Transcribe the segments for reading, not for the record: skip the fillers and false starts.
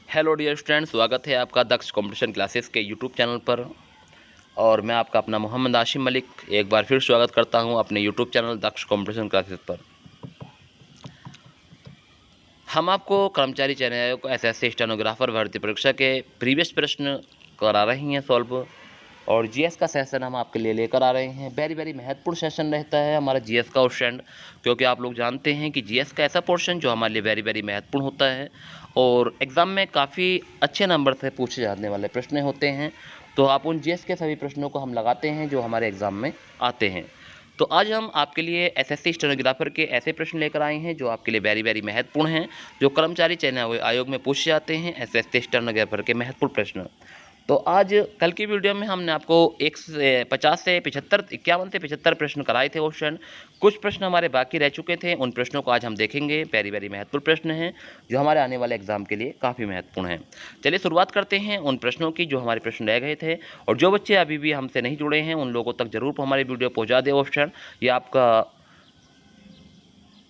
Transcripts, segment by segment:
Hello dear student, स्वागत है आपका दक्ष कंपटीशन क्लासेस के यूट्यूब चैनल पर। और मैं आपका अपना मोहम्मद आशिम मलिक एक बार फिर स्वागत करता हूं अपने यूट्यूब चैनल दक्ष कंपटीशन क्लासेस पर। हम आपको कर्मचारी चयन आयोग एसएससी स्टेनोग्राफर भर्ती परीक्षा के प्रीवियस प्रश्न करा रही हैं सॉल्व, और जीएस का सेशन हम आपके लिए लेकर आ रहे हैं। वेरी महत्वपूर्ण सेशन रहता है हमारा जीएस का क्वेश्चन, क्योंकि आप लोग जानते हैं कि जीएस का ऐसा पोर्शन जो हमारे लिए वेरी महत्वपूर्ण होता है और एग्ज़ाम में काफ़ी अच्छे नंबर से पूछे जाने वाले प्रश्न होते हैं। तो आप उन जीएस के सभी प्रश्नों को हम लगाते हैं जो हमारे एग्ज़ाम में आते हैं। तो आज हम आपके लिए एसएससी स्टेनोग्राफर के ऐसे प्रश्न लेकर आए हैं जो आपके लिए वेरी महत्वपूर्ण हैं, जो कर्मचारी चयन आयोग में पूछे जाते हैं। एसएससी स्टेनोग्राफर के महत्वपूर्ण प्रश्न। तो आज कल की वीडियो में हमने आपको 51 से 75 प्रश्न कराए थे क्वेश्चन। कुछ प्रश्न हमारे बाकी रह चुके थे, उन प्रश्नों को आज हम देखेंगे। वेरी महत्वपूर्ण प्रश्न हैं जो हमारे आने वाले एग्जाम के लिए काफ़ी महत्वपूर्ण हैं। चलिए शुरुआत करते हैं उन प्रश्नों की जो हमारे प्रश्न रह गए थे। और जो बच्चे अभी भी हमसे नहीं जुड़े हैं उन लोगों तक जरूर हमारी वीडियो पहुँचा दे क्वेश्चन। ये आपका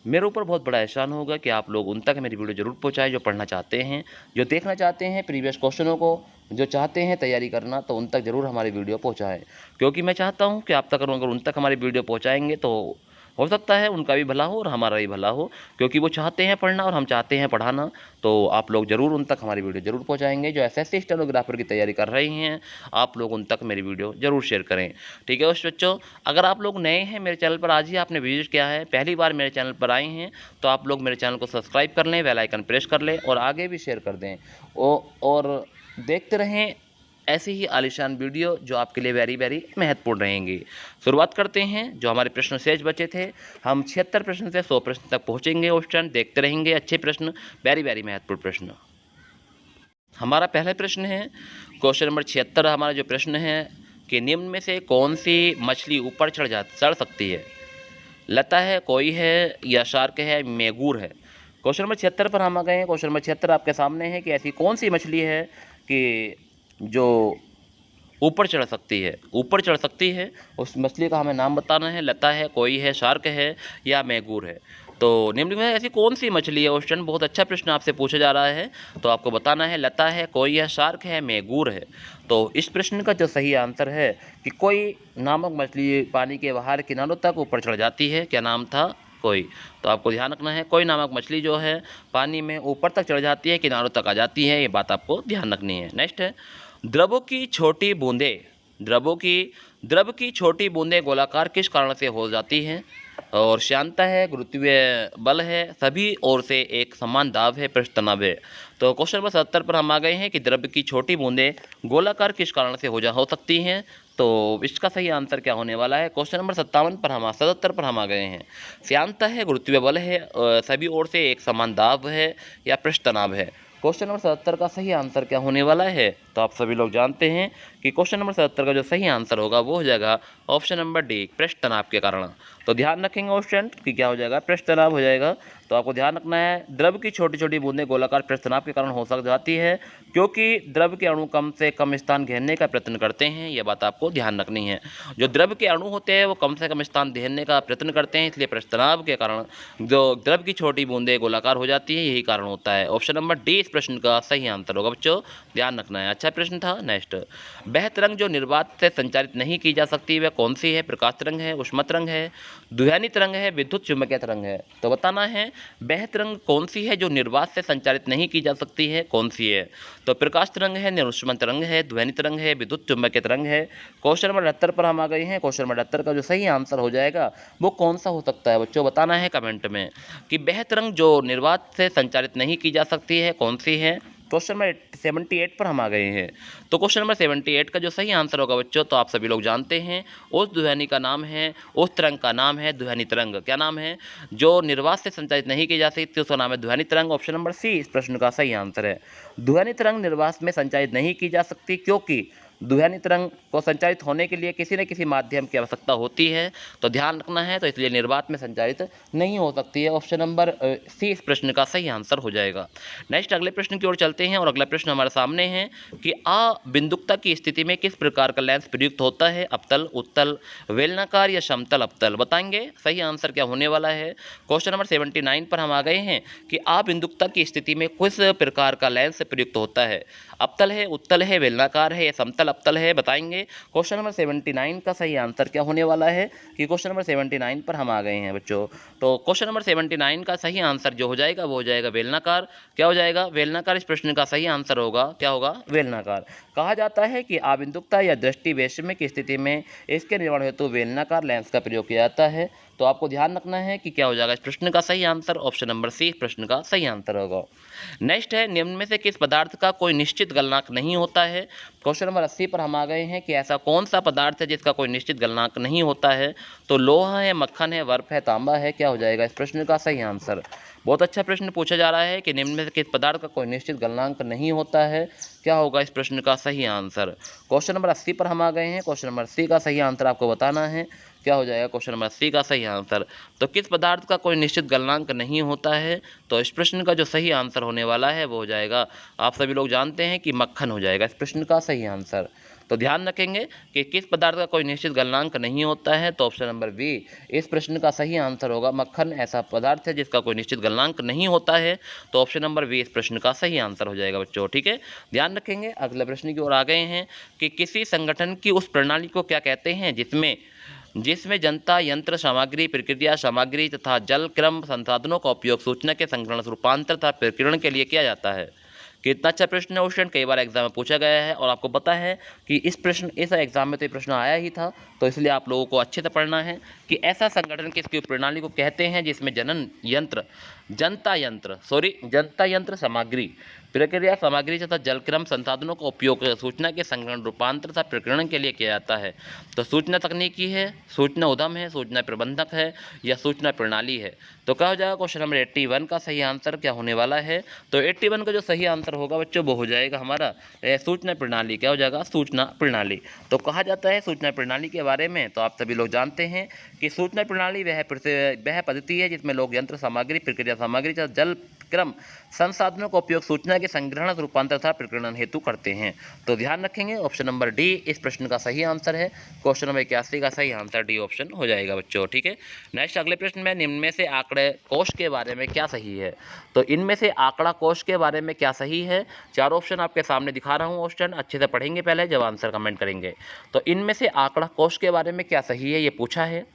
मेरे ऊपर बहुत बड़ा एहसान होगा कि आप लोग उन तक मेरी वीडियो जरूर पहुंचाएं जो पढ़ना चाहते हैं, जो देखना चाहते हैं प्रीवियस क्वेश्चनों को, जो चाहते हैं तैयारी करना, तो उन तक ज़रूर हमारी वीडियो पहुंचाएं। क्योंकि मैं चाहता हूं कि आप तक अगर उन तक हमारी वीडियो पहुंचाएंगे तो हो सकता है उनका भी भला हो और हमारा भी भला हो, क्योंकि वो चाहते हैं पढ़ना और हम चाहते हैं पढ़ाना। तो आप लोग ज़रूर उन तक हमारी वीडियो ज़रूर पहुंचाएंगे। जो एसएससी स्टेनोग्राफर की तैयारी कर रही हैं आप लोग उन तक मेरी वीडियो ज़रूर शेयर करें। ठीक है बच्चों, अगर आप लोग नए हैं मेरे चैनल पर, आज ही आपने विजिट किया है, पहली बार मेरे चैनल पर आए हैं, तो आप लोग मेरे चैनल को सब्सक्राइब कर लें, बेल आइकन प्रेस कर लें और आगे भी शेयर कर दें। और देखते रहें ऐसी ही आलीशान वीडियो जो आपके लिए वेरी महत्वपूर्ण रहेंगी। शुरुआत करते हैं। जो हमारे प्रश्न शेष बचे थे, हम 76 प्रश्न से 100 प्रश्न तक पहुंचेंगे क्वेश्चन, देखते रहेंगे अच्छे प्रश्न, वेरी महत्वपूर्ण प्रश्न। हमारा पहला प्रश्न है क्वेश्चन नंबर 76। हमारा जो प्रश्न है कि निम्न में से कौन सी मछली ऊपर चढ़ सकती है? लता है, कोई है, या शार्क है, मेगूर है। क्वेश्चन नंबर 76 पर हम आ गए हैं। क्वेश्चन नंबर 76 आपके सामने है कि ऐसी कौन सी मछली है कि जो ऊपर चढ़ सकती है। ऊपर चढ़ सकती है उस मछली का हमें नाम बताना है। लता है, कोई है, शार्क है, या मैगूर है। तो निम्न में ऐसी कौन सी मछली है क्वेश्चन, बहुत अच्छा प्रश्न आपसे पूछा जा रहा है। तो आपको बताना है लता है, कोई है, शार्क है, मैगूर है। तो इस प्रश्न का जो सही आंसर है कि कोई नामक मछली पानी के बाहर किनारों तक ऊपर चढ़ जाती है। क्या नाम था? कोई। तो आपको ध्यान रखना है, कोई नामक मछली जो है पानी में ऊपर तक चढ़ जाती है, किनारों तक आ जाती है, ये बात आपको ध्यान रखनी है। नेक्स्ट है द्रवों की छोटी बूंदें। द्रव की छोटी बूंदें गोलाकार किस कारण से हो जाती हैं? और श्यानता है, गुरुत्वीय बल है, सभी ओर से एक समान दाब है, पृष्ठ तनाव है। तो क्वेश्चन नंबर 77 पर हम आ गए हैं कि द्रव की छोटी बूंदें गोलाकार किस कारण से हो सकती हैं। तो इसका सही आंसर क्या होने वाला है? क्वेश्चन नंबर 77 पर हम आ गए हैं। श्यानता है, गुरुत्वीय बल है, सभी ओर से एक समान दाब है, या पृष्ठ तनाव है। क्वेश्चन नंबर 77 का सही आंसर क्या होने वाला है? तो आप सभी लोग जानते हैं कि क्वेश्चन नंबर 77 का जो सही आंसर होगा वो हो जाएगा ऑप्शन नंबर डी, पृष्ठ तनाव के कारण। तो ध्यान रखेंगे क्वेश्चन कि क्या हो जाएगा, पृष्ठ तनाव हो जाएगा। तो आपको ध्यान रखना है, द्रव की छोटी छोटी बूंदें गोलाकार पृष्ठ तनाव के कारण हो जाती है, क्योंकि द्रव के अणु कम से कम स्थान घेरने का प्रयत्न करते हैं। यह बात आपको ध्यान रखनी है। जो द्रव के अणु होते हैं वो कम से कम स्थान घेरने का प्रयत्न करते हैं, इसलिए पृष्ठ तनाव के कारण जो द्रव की छोटी बूंदें गोलाकार हो जाती है, यही कारण होता है। ऑप्शन नंबर डी इस प्रश्न का सही आंसर होगा बच्चों, ध्यान रखना है। अच्छा प्रश्न था। नेक्स्ट, वह तरंग जो निर्वात से संचारित नहीं की जा सकती वह कौन सी है? प्रकाश तरंग है, ऊष्मा तरंग है, ध्वनि तरंग है, विद्युत चुम्बकीय तरंग है। तो बताना है वह तरंग कौन सी है जो निर्वात से संचारित नहीं की जा सकती है, कौन सी है? तो प्रकाश तरंग है, ऊष्मा तरंग है, ध्वनि तरंग है, विद्युत चुम्बकीय तरंग है। क्वेश्चन नंबर 78 पर हम आ गए हैं। क्वेश्चन नंबर 78 का जो सही आंसर हो जाएगा वो कौन सा हो सकता है बच्चों, बताना है कमेंट में कि वह तरंग जो निर्वात से संचारित नहीं की जा सकती है कौन सी है। क्वेश्चन नंबर 78 पर हम आ गए हैं। तो क्वेश्चन नंबर 78 का जो सही आंसर होगा बच्चों, तो आप सभी लोग जानते हैं उस ध्वनि का नाम है, उस तरंग का नाम है ध्वनि तरंग। क्या नाम है? जो निर्वात से संचारित नहीं की जा सकती उसका नाम है ध्वनि तरंग। ऑप्शन नंबर सी इस प्रश्न का सही आंसर है। ध्वनि तरंग निर्वात में संचारित नहीं की जा सकती क्योंकि ध्वनि तरंग को संचारित होने के लिए किसी न किसी माध्यम की आवश्यकता होती है, तो ध्यान रखना है, तो इसलिए निर्वात में संचारित नहीं हो सकती है। ऑप्शन नंबर सी इस प्रश्न का सही आंसर हो जाएगा। नेक्स्ट अगले प्रश्न की ओर चलते हैं और अगला प्रश्न हमारे सामने है कि अबिंदुकता की स्थिति में किस प्रकार का लेंस प्रयुक्त होता है, अवतल, उत्तल, बेलनाकार या समतल अवतल? बताएंगे सही आंसर क्या होने वाला है। क्वेश्चन नंबर 79 पर हम आ गए हैं कि अबिंदुकता की स्थिति में किस प्रकार का लेंस प्रयुक्त होता है, अवतल है, उत्तल है, बेलनाकार है या समतल अवतल है? बताएंगे। क्वेश्चन नंबर 79 का सही आंसर क्या होने वाला है कि क्वेश्चन नंबर 79 पर हम आ गए हैं बच्चों। तो क्वेश्चन नंबर 79 का सही आंसर जो हो जाएगा वो हो जाएगा बेलनाकार। क्या हो जाएगा? बेलनाकार इस प्रश्न का सही आंसर होगा। क्या होगा? बेलनाकार। कहा जाता है कि अबिंदुकता या दृष्टि वैषम्य की स्थिति में इसके निर्माण हेतु बेलनाकार लेंस का प्रयोग किया जाता है। तो आपको ध्यान रखना है कि क्या हो जाएगा इस प्रश्न का सही आंसर। ऑप्शन नंबर सी इस प्रश्न का सही आंसर होगा। नेक्स्ट है, निम्न में से किस पदार्थ का कोई निश्चित गलनांक नहीं होता है? क्वेश्चन नंबर 80 पर हम आ गए हैं कि ऐसा कौन सा पदार्थ है जिसका कोई निश्चित गलनांक नहीं होता है? तो लोहा है, मक्खन है, बर्फ है, तांबा है? क्या हो जाएगा इस प्रश्न का सही आंसर? बहुत अच्छा प्रश्न पूछा जा रहा है कि निम्न में से किस पदार्थ का कोई निश्चित गलनांक नहीं होता है? क्या होगा इस प्रश्न का सही आंसर? क्वेश्चन नंबर 80 पर हम आ गए हैं। क्वेश्चन नंबर 80 का सही आंसर आपको बताना है। क्या हो जाएगा क्वेश्चन नंबर 80 का सही आंसर? तो किस पदार्थ का कोई निश्चित गलनांक नहीं होता है? तो इस प्रश्न का जो सही आंसर होने वाला है वो हो जाएगा, आप सभी लोग जानते हैं कि मक्खन हो जाएगा इस प्रश्न का सही आंसर। तो ध्यान रखेंगे कि किस पदार्थ का कोई निश्चित गलनांक नहीं होता है, तो ऑप्शन नंबर बी इस प्रश्न का सही आंसर होगा। मक्खन ऐसा पदार्थ है जिसका कोई निश्चित गलनांक नहीं होता है, तो ऑप्शन नंबर बी इस प्रश्न का सही आंसर हो जाएगा बच्चों। ठीक है, ध्यान रखेंगे। अगले प्रश्न की ओर आ गए हैं कि किसी संगठन की उस प्रणाली को क्या कहते हैं जिसमें जनता, यंत्र, सामग्री, प्रक्रिया, सामग्री तथा जल क्रम संसाधनों का उपयोग सूचना के संग्रहण, रूपांतर तथा प्रकीर्णन के लिए किया जाता है? कितना अच्छा प्रश्न है क्वेश्चन, कई बार एग्जाम में पूछा गया है और आपको पता है कि इस एग्जाम में तो ये प्रश्न आया ही था, तो इसलिए आप लोगों को अच्छे से पढ़ना है कि ऐसा संगठन किसकी प्रणाली को कहते हैं जिसमें जनता यंत्र, सामग्री, प्रक्रिया, सामग्री तथा जलक्रम संसाधनों का उपयोग सूचना के संग्रहण, रूपांतर तथा प्रकीर्णन के लिए किया जाता है? तो सूचना तकनीकी है, सूचना उद्यम है, सूचना प्रबंधक है या सूचना प्रणाली है? तो क्या हो जाएगा क्वेश्चन नंबर 81 का सही आंसर क्या होने वाला है? तो 81 का जो सही आंसर होगा बच्चों वो हो जाएगा हमारा सूचना प्रणाली। क्या हो जाएगा? सूचना प्रणाली। तो कहा जाता है सूचना प्रणाली के बारे में, तो आप सभी लोग जानते हैं कि सूचना प्रणाली वह पद्धति है जिसमें लोग यंत्र, सामग्री, प्रक्रिया, सामग्री तथा जल क्रम संसाधनों का उपयोग सूचना के संग्रहण, रूपांतर तथा प्रकीर्णन हेतु करते हैं। तो ध्यान रखेंगे ऑप्शन नंबर डी इस प्रश्न का सही आंसर है। क्वेश्चन नंबर 81 का सही आंसर डी ऑप्शन हो जाएगा बच्चों। ठीक है, नेक्स्ट अगले प्रश्न में निम्न में से आंकड़े कोश के बारे में क्या सही है? तो इनमें से आंकड़ा कोश के बारे में क्या सही है? चार ऑप्शन आपके सामने दिखा रहा हूँ, ऑप्शन अच्छे से पढ़ेंगे पहले जब आंसर कमेंट करेंगे। तो इनमें से आंकड़ा कोश के बारे में क्या सही है ये पूछा है।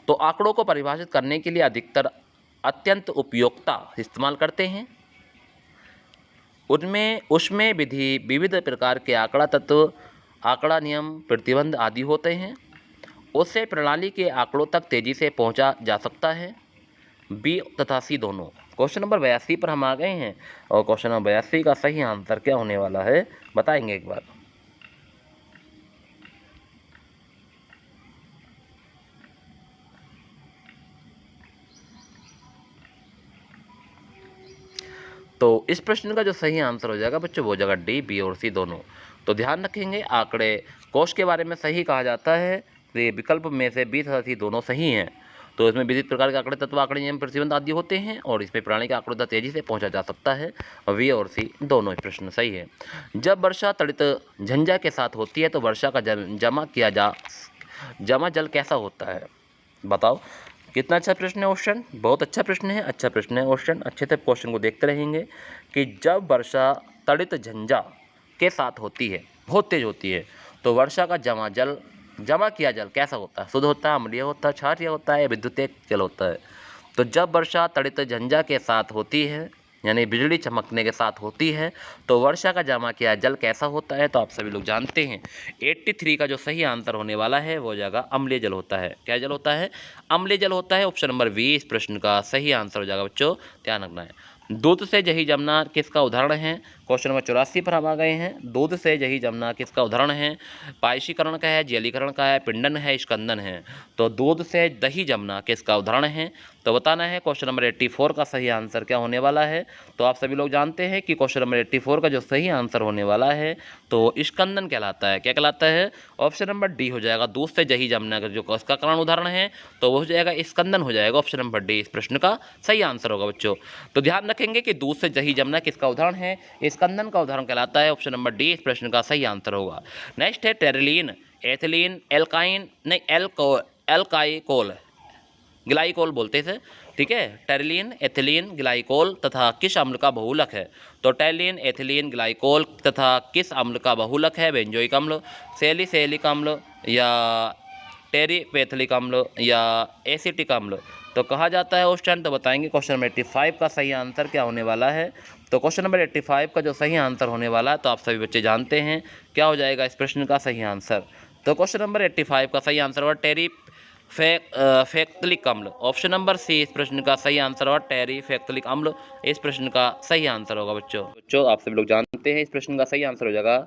तो आंकड़ों को परिभाषित करने के लिए अधिकतर अत्यंत उपयोक्ता इस्तेमाल करते हैं। उसमें विविध प्रकार के आंकड़ा तत्व, आंकड़ा नियम, प्रतिबंध आदि होते हैं। उससे प्रणाली के आंकड़ों तक तेजी से पहुंचा जा सकता है। बी तथा सी दोनों। क्वेश्चन नंबर 82 पर हम आ गए हैं और क्वेश्चन नंबर 82 का सही आंसर क्या होने वाला है बताएंगे एक बार। तो इस प्रश्न का जो सही आंसर हो जाएगा बच्चों वो हो जाएगा डी, बी और सी दोनों। तो ध्यान रखेंगे आंकड़े कोश के बारे में सही कहा जाता है, तो ये विकल्प में से बी तथा सी दोनों सही हैं। तो इसमें विविध प्रकार के आंकड़े तत्व, आंकड़े नियम, प्रतिबंध आदि होते हैं और इसमें प्रणाली के आंकड़ों तक तेजी से पहुंचा जा सकता है। और वी और सी दोनों प्रश्न सही है। जब वर्षा तड़ित झंझा के साथ होती है तो वर्षा का जमा जल कैसा होता है? बताओ। कितना अच्छा प्रश्न है क्वेश्चन, बहुत अच्छा प्रश्न है, अच्छा प्रश्न है क्वेश्चन। अच्छे से क्वेश्चन को देखते रहेंगे कि जब वर्षा तड़ित झंझा के साथ होती है, बहुत तेज होती है, तो वर्षा का जमा किया जल कैसा होता है? शुद्ध होता है, अम्लीय होता है, क्षारीय होता है या विद्युतीय जल होता है? तो जब वर्षा तड़ित झंझा के साथ होती है यानी बिजली चमकने के साथ होती है तो वर्षा का जमा किया जल कैसा होता है? तो आप सभी लोग जानते हैं 83 का जो सही आंसर होने वाला है वो जाएगा अम्लीय जल होता है। क्या जल होता है? अम्लीय जल होता है। ऑप्शन नंबर बी इस प्रश्न का सही आंसर हो जाएगा बच्चों, ध्यान रखना है। दूध से दही जमना किसका उदाहरण है? क्वेश्चन नंबर 84 पर हम आ गए हैं। दूध से दही जमना किसका उदाहरण है? पायशीकरण का है, जलीकरण का है, पिंडन है, स्कंदन है। तो दूध से दही जमना किसका उदाहरण है? तो बताना है। क्वेश्चन नंबर 84 का सही आंसर क्या होने वाला है? तो आप सभी लोग जानते हैं कि क्वेश्चन नंबर 84 का जो सही आंसर होने वाला है तो स्कंदन कहलाता है। क्या कहलाता है? ऑप्शन नंबर डी हो जाएगा। दूध से दही जमना का जो इसका कारण उदाहरण है तो वो हो जाएगा स्कंदन हो जाएगा। ऑप्शन नंबर डी इस प्रश्न का सही आंसर होगा बच्चों। तो ध्यान रखेंगे कि दूध से दही जमना किसका उदाहरण है? स्कंदन का उदाहरण कहलाता है। ऑप्शन नंबर डी इस प्रश्न का सही आंसर होगा। नेक्स्ट है टेरिलीन, एथिलीन, एल्काइन नहीं एल्काइकोल, ग्लाइकोल बोलते थे, ठीक है। टेरिलीन, एथिलीन, ग्लाइकोल तथा किस अम्ल का बहुलक है? तो टेरिलीन, एथिलीन, ग्लाइकोल तथा किस अम्ल का बहुलक है? बेंजोइक अम्ल, सैलिसिलिक अम्ल या टेरिपेथिलिक अम्ल या एसिटिक अम्ल। तो कहा जाता है उस टाइम। तो बताएंगे क्वेश्चन नंबर 85 का सही आंसर क्या होने वाला है। तो क्वेश्चन नंबर 85 का जो सही आंसर होने वाला है तो आप सभी बच्चे जानते हैं क्या हो जाएगा इस प्रश्न का सही आंसर। तो क्वेश्चन नंबर 85 का सही आंसर होगा फेक्टलिक अम्ल। ऑप्शन नंबर सी इस प्रश्न का सही आंसर होगा। टेरिफेक्टलिक अम्ल इस प्रश्न का सही आंसर होगा बच्चों आप सभी लोग जानते हैं इस प्रश्न का सही आंसर हो जाएगा।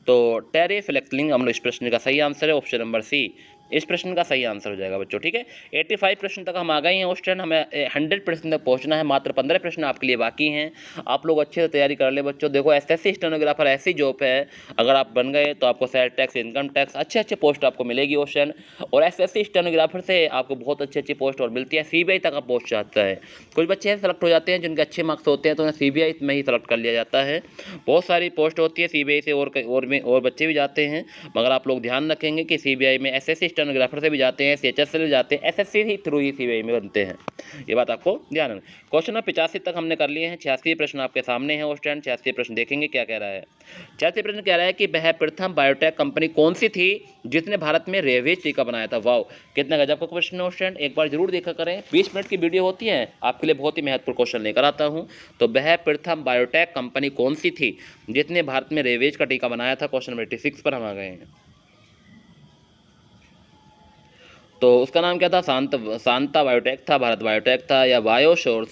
तो टेरिफेक्टलिक अम्ल इस प्रश्न का सही आंसर है। ऑप्शन नंबर सी इस प्रश्न का सही आंसर हो जाएगा बच्चों, ठीक है। 85 प्रश्न तक हम आ गए हैं। उस टाइम हमें 100 प्रश्न तक पहुंचना है। मात्र 15 प्रश्न आपके लिए बाकी हैं। आप लोग अच्छे से तैयारी कर ले बच्चों। देखो एसएससी स्टेनोग्राफर ऐसी जॉब है, अगर आप बन गए तो आपको सेल टैक्स, इनकम टैक्स अच्छे पोस्ट आपको मिलेगी उस टाइम। और एसएससी स्टेनोग्राफर से आपको बहुत अच्छी पोस्ट और मिलती है। सीबीआई तक आप पोस्ट चाहता है। कुछ बच्चे सेलेक्ट हो जाते हैं जिनके अच्छे मार्क्स होते हैं तो उन्हें सीबीआई में ही सेलेक्ट कर लिया जाता है। बहुत सारी पोस्ट होती है सीबीआई से और बच्चे भी जाते हैं। मगर आप लोग ध्यान रखेंगे कि सीबीआई में एसएससी स्टेनोग्राफर से भी जाते हैं, सीएचएस से भी जाते हैं, एसएससी ही थ्रू ही सीबीआई में बनते हैं। ये बात आपको ध्यान रखना। क्वेश्चन नंबर 85 तक हमने कर लिए हैं। 86 प्रश्न आपके सामने है उस टाइम। 86 प्रश्न देखेंगे क्या कह रहा है। 86 प्रश्न कह रहा है कि वह प्रथम बायोटेक कंपनी कौन सी थी जिसने भारत में रेवेज टीका बनाया था? वाओ, कितना गजब का क्वेश्चन है उस टाइम। एक बार जरूर देखा करें। 20 मिनट की वीडियो होती है, आपके लिए बहुत ही महत्वपूर्ण क्वेश्चन लेकर आता हूँ। तो वह प्रथम बायोटेक कंपनी कौन सी थी जिसने भारत में रेवेज का टीका बनाया था? क्वेश्चन नंबर 86 पर हम आ गए हैं। तो उसका नाम क्या था? शांता बायोटेक था, भारत बायोटेक था या बायोशोर्स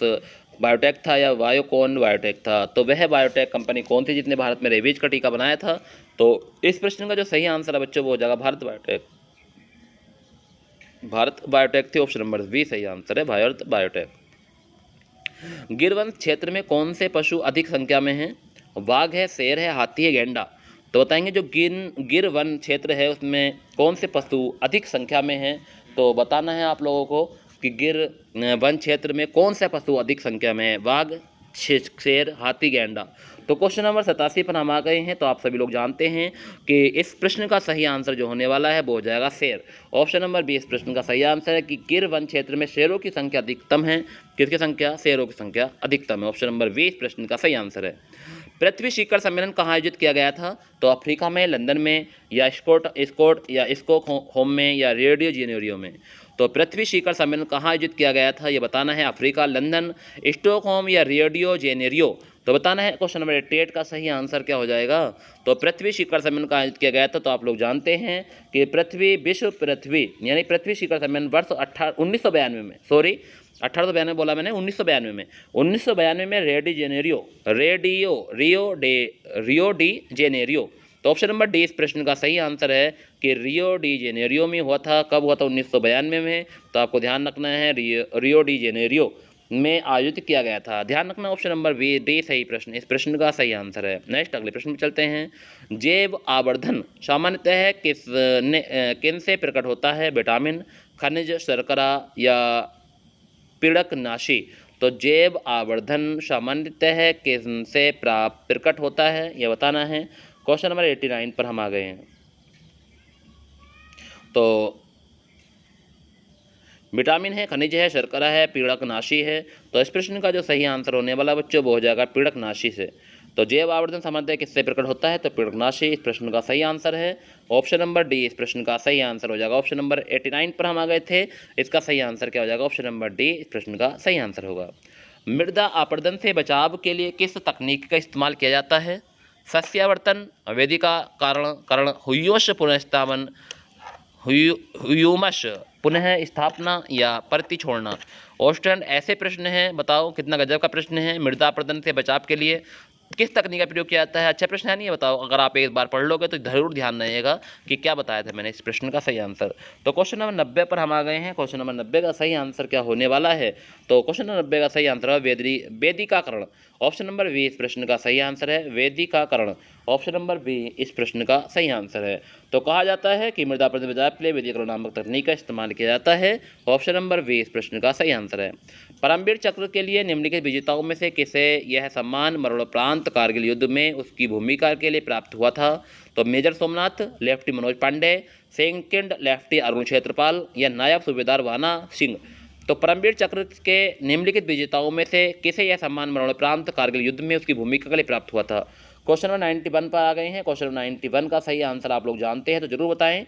बायोटेक था या बायोकॉन बायोटेक था? तो वह बायोटेक कंपनी कौन थी जिसने भारत में रेबीज का टीका बनाया था? तो इस प्रश्न का जो सही आंसर है बच्चों वो हो जाएगा भारत बायोटेक। भारत बायोटेक थी। ऑप्शन नंबर बी सही आंसर है, भारत बायोटेक। गिरवन क्षेत्र में कौन से पशु अधिक संख्या में हैं? बाघ है, शेर है, हाथी है, गेंडा। तो बताएंगे जो गिर वन क्षेत्र है उसमें कौन से पशु अधिक संख्या में हैं? तो बताना है आप लोगों को कि गिर वन क्षेत्र में कौन सा पशु अधिक संख्या में है? बाघ, शेर, हाथी, गेंडा। तो क्वेश्चन नंबर 87 पर हम आ गए हैं। तो आप सभी लोग जानते हैं कि इस प्रश्न का सही आंसर जो होने वाला है वो हो जाएगा शेर। ऑप्शन नंबर बी इस प्रश्न का सही आंसर है कि गिर वन क्षेत्र में शेरों की संख्या अधिकतम है। किसकी संख्या? शेरों की संख्या अधिकतम है। ऑप्शन नंबर बी इस प्रश्न का सही आंसर है। पृथ्वी शिखर सम्मेलन कहाँ आयोजित किया गया था? तो अफ्रीका में, लंदन में या स्टॉकहोम में या रियो डी जेनेरियो में? तो पृथ्वी शिखर सम्मेलन कहाँ आयोजित किया गया था ये बताना है। अफ्रीका, लंदन, स्टॉकहोम या रियो डी जेनेरियो? तो बताना है। क्वेश्चन नंबर 88 का सही आंसर क्या हो जाएगा? तो पृथ्वी शिखर सम्मेलन का आयोजित किया गया था। तो आप लोग जानते हैं कि विश्व पृथ्वी यानी पृथ्वी शिखर सम्मेलन वर्ष 1992 में 1892 बोला मैंने, 1992 में रियो डी जेनेरियो। तो ऑप्शन नंबर डी इस प्रश्न का सही आंसर है कि रियो डी जेनेरियो में हुआ था। कब हुआ था? 1992 में। तो आपको ध्यान रखना है रियो डी जेनेरियो में आयोजित किया गया था। ध्यान रखना ऑप्शन नंबर बी डी सही प्रश्न इस प्रश्न का सही आंसर है। नेक्स्ट अगले प्रश्न में चलते हैं। जैव आवर्धन सामान्यतः किन से प्रकट होता है? विटामिन, खनिज, शर्करा या पीड़कनाशी? तो जैव आवर्धन सामान्यतः किन से प्रकट होता है यह बताना है। क्वेश्चन नंबर 89 पर हम आ गए हैं। तो विटामिन है, खनिज है, शर्करा है, पीड़कनाशी है। तो इस प्रश्न का जो सही आंसर होने वाला बच्चों वो हो जाएगा पीड़कनाशी से। तो जैव आवर्धन सामान्यतः किससे प्रकट होता है? तो पीड़कनाशी इस प्रश्न का सही आंसर है। ऑप्शन नंबर डी इस प्रश्न का सही आंसर हो जाएगा। ऑप्शन नंबर 89 पर हम आ गए थे। इसका सही आंसर क्या हो जाएगा? ऑप्शन नंबर डी इस प्रश्न का सही आंसर होगा। मृदा अपरदन से बचाव के लिए किस तकनीक का इस्तेमाल किया जाता है? सस्यावर्तन, वेदिका करण, ह्यूमस पुनः स्थापना या परती छोड़ना? ऑस्ट्रेंड ऐसे प्रश्न हैं, बताओ कितना गजब का प्रश्न है। मृदा अपरदन से बचाव के लिए किस तकनीक का प्रयोग किया जाता है? अच्छा प्रश्न है नहीं, बताओ। अगर आप एक बार पढ़ लोगे तो जरूर ध्यान रहेगा कि क्या बताया था मैंने इस प्रश्न का सही आंसर। तो क्वेश्चन नंबर 90 पर हम आ गए हैं। क्वेश्चन नंबर 90 का सही आंसर क्या होने वाला है? तो क्वेश्चन नंबर 90 का सही आंसर है वेदिकाकरण। ऑप्शन नंबर बी इस प्रश्न का सही आंसर है, वेदिकाकरण। ऑप्शन नंबर बी इस प्रश्न का सही आंसर है। तो कहा जाता है कि मृदा प्रतिरोध के लिए वेदिकरण नामक तकनीक का इस्तेमाल किया जाता है। ऑप्शन नंबर बी इस प्रश्न का सही आंसर है। परमवीर चक्र के लिए निम्नलिखित विजेताओं में से किसे यह सम्मान मरणोपरांत कारगिल युद्ध में उसकी भूमिका के लिए प्राप्त हुआ था? तो major Somnath, lieutenant Manoj Pandey, second lieutenant Arun Kshetarpal या नायब सूबेदार वाना सिंह। तो परमवीर चक्र के निम्नलिखित विजेताओं में से किसे यह सम्मान मरणोपरांत कारगिल युद्ध में उसकी भूमिका के लिए प्राप्त हुआ था? क्वेश्चन नंबर 91 पर आ गए हैं। क्वेश्चन नंबर 91 का सही आंसर आप लोग जानते हैं तो जरूर बताएं।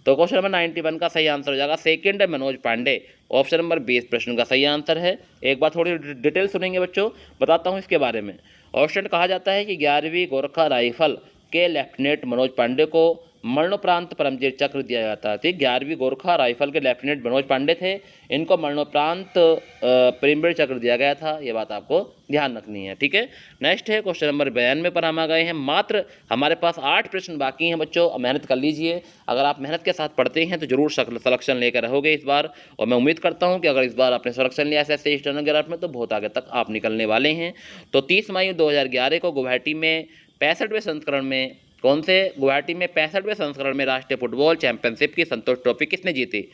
तो क्वेश्चन नंबर 91 का सही आंसर हो जाएगा second Manoj Pandey. Option number 20 प्रश्न का सही आंसर है। एक बार थोड़ी डिटेल सुनेंगे बच्चों, बताता हूँ इसके बारे में। ऑप्शन कहा जाता है कि 11वीं गोरखा राइफल के लेफ्टिनेंट मनोज पांडे को मरणोपरांत परमवीर चक्र दिया जाता है। ठीक, 11वीं गोरखा राइफल के लेफ्टिनेंट मनोज पांडे थे, इनको मरणोपरांत परमवीर चक्र दिया गया था। ये बात आपको ध्यान रखनी है। ठीक है, नेक्स्ट है क्वेश्चन नंबर 92 पर हम आ गए हैं। मात्र हमारे पास 8 प्रश्न बाकी हैं बच्चों, मेहनत कर लीजिए। अगर आप मेहनत के साथ पढ़ते हैं तो जरूर सिलेक्शन लेकर रहोगे इस बार, और मैं उम्मीद करता हूं कि अगर इस बार आपने सिलेक्शन लिया SSC स्टेनोग्राफ में तो बहुत आगे तक आप निकलने वाले हैं। तो 30 मई 2011 को गुवाहाटी में 65वें संस्करण में गुवाहाटी में 65वें संस्करण में राष्ट्रीय फुटबॉल चैंपियनशिप की संतोष ट्रॉफी किसने जीती?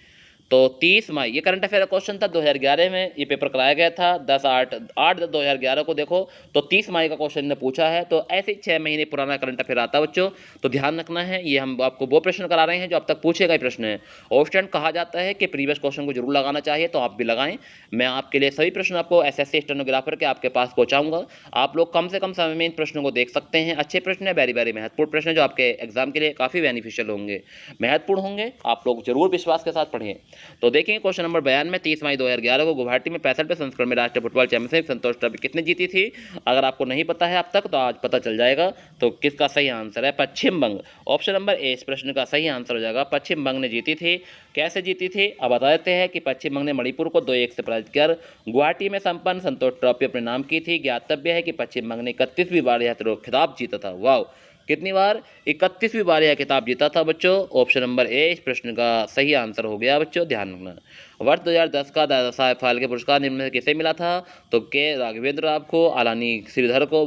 तो 30 मई, ये करंट अफेयर क्वेश्चन था, 2011 में ये पेपर कराया गया था। 10/8/2011 को देखो तो 30 मई का क्वेश्चन ने पूछा है। तो ऐसे ही 6 महीने पुराना करंट अफेयर आता है बच्चों, तो ध्यान रखना है। ये हम आपको वो प्रश्न करा रहे हैं जो अब तक पूछे गए प्रश्न है। ऑप्शन कहा जाता है कि प्रीवियस क्वेश्चन को जरूर लगाना चाहिए, तो आप भी लगाएं। मैं आपके लिए सभी प्रश्न आपको SSC स्टेनोग्राफर के आपके पास पहुंचाऊंगा। आप लोग कम से कम समय में इन प्रश्नों को देख सकते हैं। अच्छे प्रश्न है, वेरी वेरी महत्वपूर्ण प्रश्न है, जो आपके एग्जाम के लिए काफ़ी बेनिफिशियल होंगे, महत्वपूर्ण होंगे। आप लोग जरूर विश्वास के साथ पढ़िए। तो देखेंगे क्वेश्चन नंबर 92 में 30 मई 2011 को गुवाहाटी में 65वें संस्करण में राष्ट्रीय फुटबॉल चैंपियनशिप संतोष ट्रॉफी किसने जीती थी? अगर आपको नहीं पता है अब तक तो आज पता चल जाएगा। तो किसका सही आंसर है? Paschim Banga. Option number A इस प्रश्न का सही आंसर हो जाएगा, पश्चिम बंग ने जीती थी। कैसे जीती थी अब बता देते हैं कि पश्चिम बंग ने मणिपुर को 2-1 से पराजित कर गुवाहाटी में संपन्न संतोष ट्रॉफी अपने नाम की थी। ज्ञातव्य है कि पश्चिम बंग ने 31वीं बार यह खिताब जीता था। वाह, कितनी बार? 31वीं बार यह खिताब जीता था बच्चों। ऑप्शन नंबर ए इस प्रश्न का सही आंसर हो गया बच्चों, ध्यान रखना। वर्ष 2010 का दादा साहेब फाल्के पुरस्कार निम्न में किसे मिला था? तो के राघवेंद्र राव को, आलानी श्रीधर को,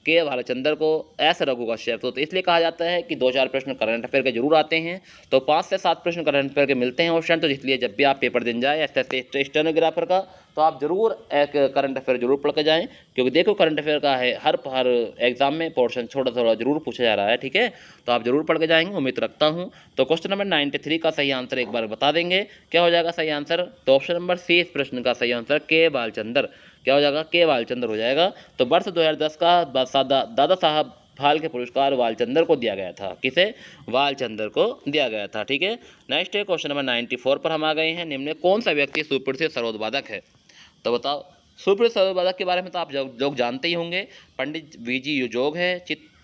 के भालचंद्र को, एस रघु कश्यप को। तो इसलिए कहा जाता है कि 2-4 प्रश्न करंट अफेयर के जरूर आते हैं। तो 5 से 7 प्रश्न करंट अफेयर के मिलते हैं ऑप्शन। तो इसलिए जब भी आप पेपर देने जाए SSC स्टेनोग्राफर का, तो आप जरूर एक करंट अफेयर जरूर पढ़ के जाएं, क्योंकि देखो करंट अफेयर का है हर एग्जाम में पोर्शन छोटा थोड़ा जरूर पूछा जा रहा है। ठीक है, तो आप जरूर पढ़ के जाएंगे, उम्मीद रखता हूं। तो क्वेश्चन नंबर 93 का सही आंसर एक बार बता देंगे, क्या हो जाएगा सही आंसर? तो ऑप्शन नंबर सी इस प्रश्न का सही आंसर के बालचंद्र। क्या हो जाएगा? के बालचंद्र हो जाएगा। तो वर्ष 2010 का दादा साहब फाल्के पुरस्कार वालचंद्र को दिया गया था। किसे? वालचंद्र को दिया गया था। ठीक है, नेक्स्ट है क्वेश्चन नंबर 94 पर हम आ गए हैं। निम्न में कौन सा व्यक्ति सुप्रसिद्ध सरोदवादक है? तो बताओ, सुप्रसिद्ध सरोदवादक के बारे में तो आप लोग जानते ही होंगे। पंडित VG जोग है,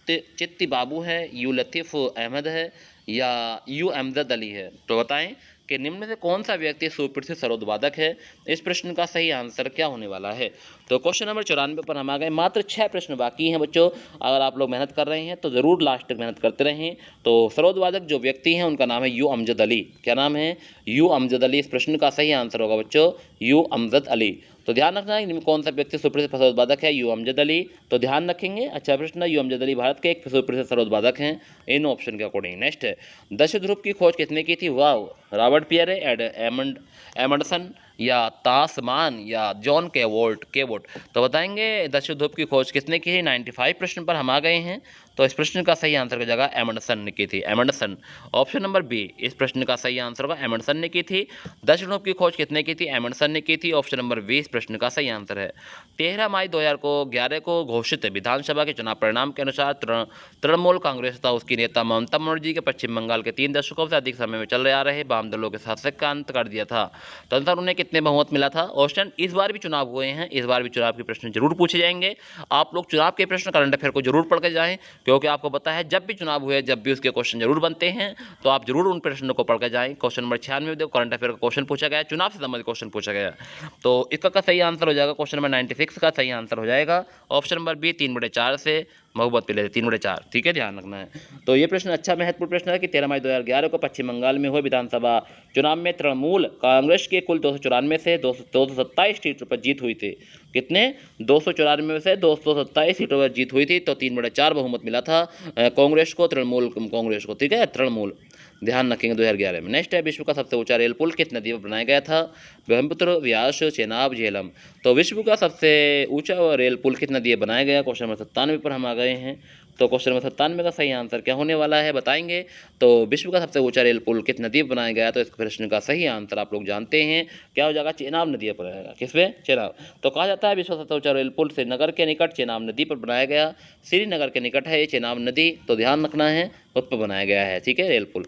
चित्ती बाबू है, यू लतीफ़ अहमद है या यू अमजद अली है। तो बताएं कि निम्न में से कौन सा व्यक्ति सुप्रसिद्ध सरोदवादक है? इस प्रश्न का सही आंसर क्या होने वाला है? तो क्वेश्चन नंबर 94 पर हम आ गए। मात्र 6 प्रश्न बाकी हैं बच्चों। अगर आप लोग मेहनत कर रहे हैं तो ज़रूर लास्ट तक मेहनत करते रहें। तो सरोदवादक जो व्यक्ति हैं उनका नाम है यू अमजद अली। क्या नाम है? यू अमजद अली। इस प्रश्न का सही आंसर होगा बच्चों यू अमजद अली। तो ध्यान रखना है इनमें कौन सा व्यक्ति सुप्रसिद्ध सरोदवादक है? यू अमजद अली। तो ध्यान रखेंगे, अच्छा प्रश्न है। यू अमजद अली भारत के एक सुप्रसिद्ध सरोदवादक हैं इन ऑप्शन के अकॉर्डिंग। नेक्स्ट है, दक्षिण ध्रुव की खोज किसने की थी? वाह, रॉबर्ट पियरे, एमंडसन या तासमान या जॉन केवोट। तो बताएंगे दक्षिण ध्रुव की खोज किसने की है? 95 प्रश्न पर हम आ गए हैं। तो इस प्रश्न का सही आंसर की जगह एमंडसन ने की थी। एमंडसन। ऑप्शन नंबर बी इस प्रश्न का सही आंसर होगा, एमंडसन ने की थी। दक्षिण ध्रुव की खोज किसने की थी? एमंडसन ने की थी। ऑप्शन नंबर 20 इस प्रश्न का सही आंसर है। 13 मई 2011 को घोषित विधानसभा के चुनाव परिणाम के अनुसार तृणमूल कांग्रेस तथा उसकी नेता ममता बनर्जी के पश्चिम बंगाल के 3 दशकों से अधिक समय में चल आ रहे वाम दलों के शासन का अंत कर दिया था। तदनुसार उन्हें कितने बहुमत मिला था? ऑप्शन, इस बार भी चुनाव हुए हैं, इस बार भी चुनाव के प्रश्न जरूर पूछे जाएंगे। आप लोग चुनाव के प्रश्न करंट अफेयर को जरूर पढ़ के जाएं, क्योंकि आपको पता है जब भी चुनाव हुए, जब भी उसके क्वेश्चन जरूर बनते हैं, तो आप जरूर उन प्रश्नों को पढ़ कर जाएँ। क्वेश्चन नंबर 96 देखो, करंट अफेयर का क्वेश्चन पूछा गया है, चुनाव से संबंधित क्वेश्चन पूछा गया। तो इसका सही आंसर हो जाएगा क्वेश्चन नंबर 96 का सही आंसर हो जाएगा ऑप्शन नंबर बी 3/4 से मोहब्बत पे लेते 3/4। ठीक है, ध्यान रखना है। तो ये प्रश्न अच्छा महत्वपूर्ण प्रश्न है कि 13 मई 2011 को पश्चिम बंगाल में हुए विधानसभा चुनाव में तृणमूल कांग्रेस के कुल 294 से 227 सीटों पर जीत हुई थी। कितने? 294 में से 227 सीटों पर जीत हुई थी। तो 3/4 बहुमत मिला था कांग्रेस को, तृणमूल कांग्रेस को। ठीक है, तृणमूल, ध्यान रखेंगे 2011 में। नेक्स्ट है, विश्व का सबसे ऊंचा रेल पुल किस नदी पर बनाया गया था? ब्रह्मपुत्र, व्यास, चेनाब, झेलम। तो विश्व का सबसे ऊंचा रेल पुल किस नदी पर बनाया गया? क्वेश्चन नंबर 97 पर हम आ गए हैं। तो क्वेश्चन नंबर 97 का सही आंसर क्या होने वाला है बताएंगे। तो विश्व का सबसे ऊंचा रेल पुल किस नदी पर बनाया गया? तो इस प्रश्न का सही आंसर आप लोग जानते हैं, क्या हो जाएगा? चेनाब नदी पर बनाया गया। किस पे? चेनाब। तो कहा जाता है विश्व का सबसे ऊंचा रेल पुल श्रीनगर के निकट चेनाब नदी पर बनाया गया। श्रीनगर के निकट है ये चेनाब नदी, तो ध्यान रखना है, उस पर बनाया गया है। ठीक है, रेल पुल।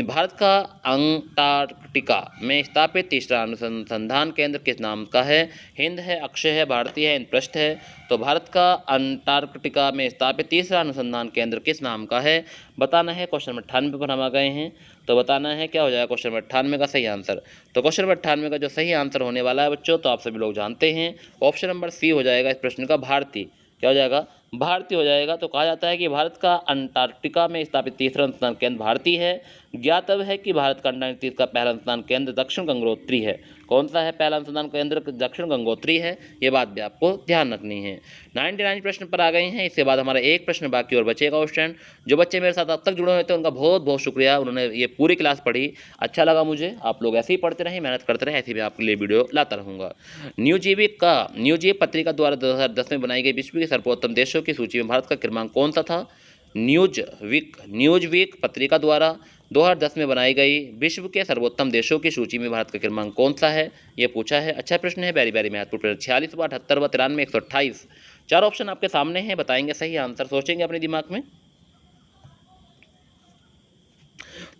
भारत का अंटार्कटिका में स्थापित तीसरा अनुसंधान केंद्र किस नाम का है? हिंद है, अक्षय है, भारतीय है, इंद्रप्रस्थ है। तो भारत का अंटार्कटिका में स्थापित तीसरा अनुसंधान केंद्र किस नाम का है बताना है। क्वेश्चन नंबर 98 पर हम आ गए हैं। तो बताना है क्या हो जाएगा क्वेश्चन नंबर 98 का सही आंसर। तो क्वेश्चन नंबर 98 का जो सही आंसर होने वाला है बच्चों, तो आप सभी लोग जानते हैं, ऑप्शन नंबर सी हो जाएगा इस प्रश्न का, भारतीय। क्या हो जाएगा? भारतीय हो जाएगा। तो कहा जाता है कि भारत का अंटार्कटिका में स्थापित तीसरा अनुसंधान केंद्र भारतीय है। ज्ञातव्य है कि भारत का अंटार्कटिका का पहला अनुसंधान केंद्र दक्षिण गंगोत्री है। कौन सा है पहला अनुसंधान केंद्र? दक्षिण गंगोत्री है। ये बात भी आपको ध्यान रखनी है। 99 प्रश्न पर आ गए हैं। इसके बाद हमारा एक प्रश्न बाकी और बचेगा। स्टूडेंट जो बच्चे मेरे साथ अब तक जुड़े हुए थे उनका बहुत बहुत शुक्रिया, उन्होंने ये पूरी क्लास पढ़ी, अच्छा लगा मुझे। आप लोग ऐसे ही पढ़ते रहें, मेहनत करते रहें, ऐसे ही मैं आपके लिए वीडियो लाता रहूँगा। न्यूजीवीक पत्रिका द्वारा 2010 में बनाई गई विश्व के सर्वोत्तम देशों की सूची में भारत का क्रमांक कौन सा था? न्यूजवीक पत्रिका द्वारा 2010 में बनाई गई विश्व के सर्वोत्तम देशों की सूची में भारत का क्रमांक कौन सा है, ये पूछा है। अच्छा प्रश्न है, वेरी वेरी महत्वपूर्ण प्रश्न। 46वां, 78वां, 93, 128। चार ऑप्शन आपके सामने हैं, बताएंगे सही आंसर, सोचेंगे अपने दिमाग में।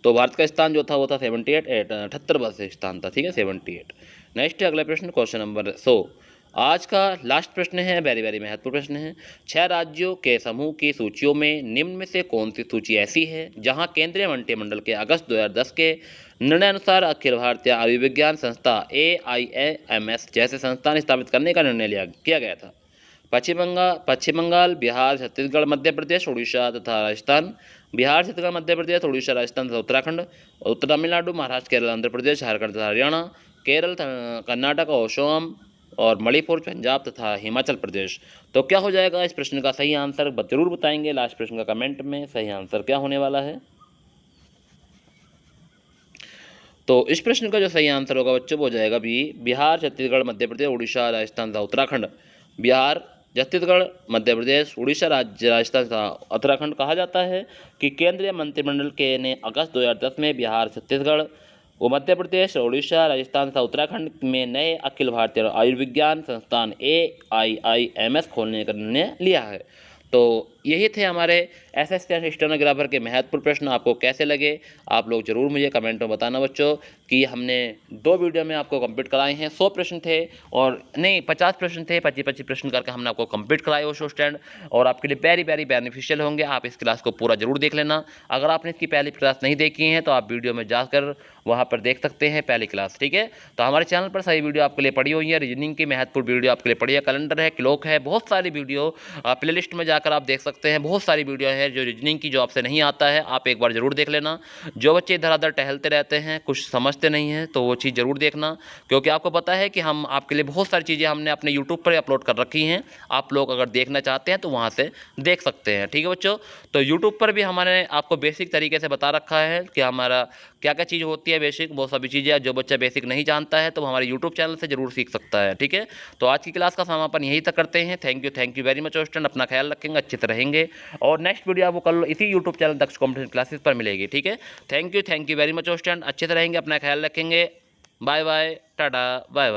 तो भारत का स्थान जो था वो था 78वां स्थान था। ठीक है, 78। नेक्स्ट अगला प्रश्न, क्वेश्चन नंबर 100। आज का लास्ट प्रश्न है, वेरी वेरी महत्वपूर्ण प्रश्न है। 6 राज्यों के समूह की सूचियों में निम्न में से कौन सी सूची ऐसी है जहां केंद्रीय मंत्रिमंडल के अगस्त 2010 के निर्णय अनुसार अखिल भारतीय आयुर्विज्ञान संस्था AIIMS जैसे संस्थान स्थापित करने का निर्णय किया गया था? पश्चिम बंगाल, बिहार, छत्तीसगढ़, मध्य प्रदेश, उड़ीसा तथा राजस्थान। बिहार, छत्तीसगढ़, मध्य प्रदेश, उड़ीसा, राजस्थान तथा उत्तराखंड। उत्तर तमिलनाडु, महाराष्ट्र, केरल, आंध्र प्रदेश, झारखंड तथा हरियाणा। केरल, कर्नाटक, असम और मणिपुर, पंजाब तथा हिमाचल प्रदेश। तो क्या हो जाएगा इस प्रश्न का सही आंसर, जरूर बताएंगे लास्ट प्रश्न का कमेंट में सही आंसर क्या होने वाला है। तो इस प्रश्न का जो सही आंसर होगा बच्चों वो हो जाएगा बिहार, छत्तीसगढ़, मध्य प्रदेश, उड़ीसा, राजस्थान तथा उत्तराखंड। बिहार, छत्तीसगढ़, मध्य प्रदेश, उड़ीसा, राजस्थान तथा उत्तराखंड। कहा जाता है कि केंद्रीय मंत्रिमंडल के ने अगस्त 2010 में बिहार, छत्तीसगढ़ व मध्य प्रदेश, उड़ीसा, राजस्थान तथा उत्तराखंड में नए अखिल भारतीय आयुर्विज्ञान संस्थान AIIMS खोलने का निर्णय लिया है। तो यही थे हमारे SSC स्टेनोग्राफर के महत्वपूर्ण प्रश्न। आपको कैसे लगे आप लोग जरूर मुझे कमेंट में बताना बच्चों, कि हमने 2 वीडियो में आपको कंप्लीट कराए हैं। 100 प्रश्न थे और नहीं 50 प्रश्न थे, 25-25 प्रश्न करके हमने आपको कंप्लीट कराए हो स्टूडेंट, और आपके लिए वेरी वेरी बेनिफिशियल होंगे। आप इस क्लास को पूरा जरूर देख लेना। अगर आपने इसकी पहली क्लास नहीं देखी है तो आप वीडियो में जाकर वहाँ पर देख सकते हैं पहली क्लास। ठीक है, तो हमारे चैनल पर सही वीडियो आपके लिए पड़ी हुई है। रीजनिंग की महत्वपूर्ण वीडियो आपके लिए पड़ी है, कैलेंडर है, क्लॉक है, बहुत सारी वीडियो प्लेलिस्ट में जाकर आप देख सकते हैं। बहुत सारी वीडियो है जो रीजनिंग की, जो आपसे नहीं आता है आप एक बार जरूर देख लेना। जो बच्चे इधर उधर टहलते रहते हैं, कुछ समझते नहीं हैं, तो वो चीज़ जरूर देखना, क्योंकि आपको पता है कि हम आपके लिए बहुत सारी चीज़ें हमने अपने यूट्यूब पर अपलोड कर रखी हैं। आप लोग अगर देखना चाहते हैं तो वहाँ से देख सकते हैं। ठीक है बच्चों, तो यूट्यूब पर भी हमारे आपको बेसिक तरीके से बता रखा है कि हमारा क्या क्या चीज़ होती है बेसिक, बहुत सभी चीज़ें। जो बच्चा बेसिक नहीं जानता है तो हमारे यूट्यूब चैनल से जरूर सीख सकता है। ठीक है, तो आज की क्लास का समापन यहीं तक करते हैं। Thank you very much student, अपना ख्याल रखेंगे, अच्छे से रहेंगे, और नेक्स्ट वीडियो आपको कल इसी YouTube channel Daksh competition classes पर मिलेगी। ठीक है, thank you very much student, अच्छे से रहेंगे, अपना ख्याल रखेंगे। Bye bye, tata, bye bye.